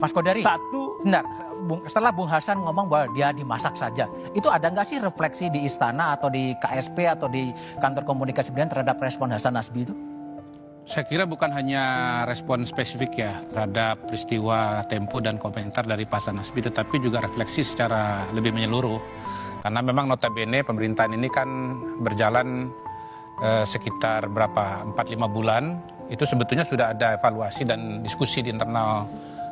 Mas Kodari, Satu, sebentar, setelah Bung Hasan ngomong bahwa dia dimasak saja, itu ada nggak sih refleksi di istana atau di KSP atau di kantor komunikasi presiden terhadap respon Hasan Nasbi itu? Saya kira bukan hanya respon spesifik ya terhadap peristiwa Tempo dan komentar dari Pak Hasan Nasbi, tetapi juga refleksi secara lebih menyeluruh. Karena memang notabene pemerintahan ini kan berjalan sekitar berapa, 4-5 bulan, itu sebetulnya sudah ada evaluasi dan diskusi di internal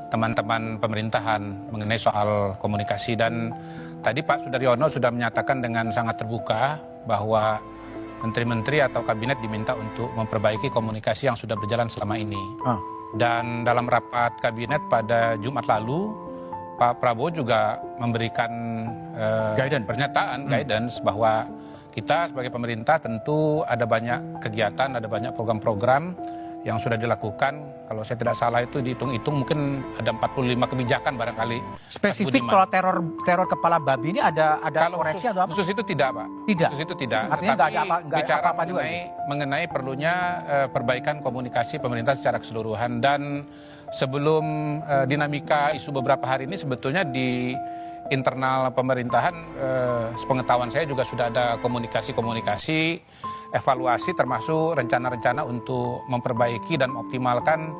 teman-teman pemerintahan mengenai soal komunikasi. Dan tadi Pak Sudaryono sudah menyatakan dengan sangat terbuka bahwa menteri-menteri atau kabinet diminta untuk memperbaiki komunikasi yang sudah berjalan selama ini. Dan dalam rapat kabinet pada Jumat lalu, Pak Prabowo juga memberikan guidance bahwa kita sebagai pemerintah tentu ada banyak kegiatan, ada banyak program-program yang sudah dilakukan. Kalau saya tidak salah itu dihitung-hitung mungkin ada 45 kebijakan barangkali. Spesifik kalau teror kepala babi ini ada kalau koreksi atau apa? khusus itu tidak, Pak. Tidak. Khusus itu tidak. Artinya nggak ada bicara apa-apa juga. mengenai perlunya perbaikan komunikasi pemerintah secara keseluruhan. Dan sebelum dinamika isu beberapa hari ini sebetulnya di internal pemerintahan, sepengetahuan saya juga sudah ada komunikasi, evaluasi termasuk rencana-rencana untuk memperbaiki dan mengoptimalkan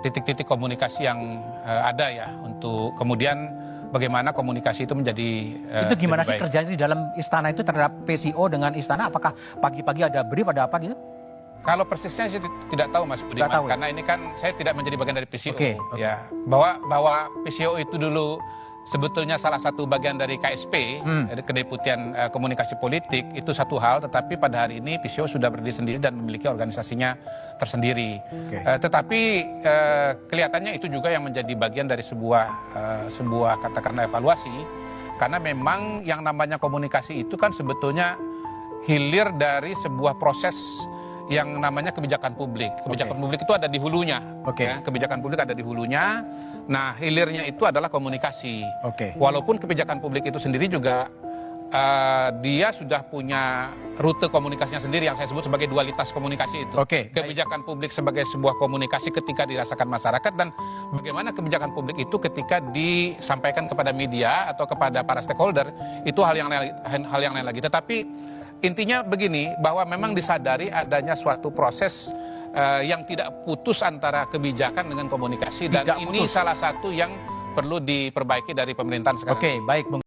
titik-titik komunikasi yang ada ya, untuk kemudian bagaimana komunikasi itu menjadi itu gimana sih baik. kerjanya di dalam istana itu terhadap PCO dengan istana? Apakah pagi-pagi ada brief, ada apa gitu? Kalau persisnya saya tidak tahu Mas Budiman, tahu, ya? karena ini kan saya tidak menjadi bagian dari PCO. Oke. Ya, bahwa PCO itu dulu sebetulnya salah satu bagian dari KSP, dari Kedeputian Komunikasi Politik, itu satu hal, tetapi pada hari ini PCO sudah berdiri sendiri dan memiliki organisasinya tersendiri. Tetapi kelihatannya itu juga yang menjadi bagian dari sebuah katakanlah evaluasi, karena memang yang namanya komunikasi itu kan sebetulnya hilir dari sebuah proses yang namanya kebijakan publik. Kebijakan publik itu ada di hulunya. Ya, kebijakan publik ada di hulunya. Nah, hilirnya itu adalah komunikasi. Walaupun kebijakan publik itu sendiri juga dia sudah punya rute komunikasinya sendiri yang saya sebut sebagai dualitas komunikasi itu. Kebijakan publik sebagai sebuah komunikasi ketika dirasakan masyarakat, dan bagaimana kebijakan publik itu ketika disampaikan kepada media atau kepada para stakeholder, itu hal yang lain lagi. Tetapi intinya begini, bahwa memang disadari adanya suatu proses yang tidak putus antara kebijakan dengan komunikasi, dan ini salah satu yang perlu diperbaiki dari pemerintahan sekarang. Baik Bung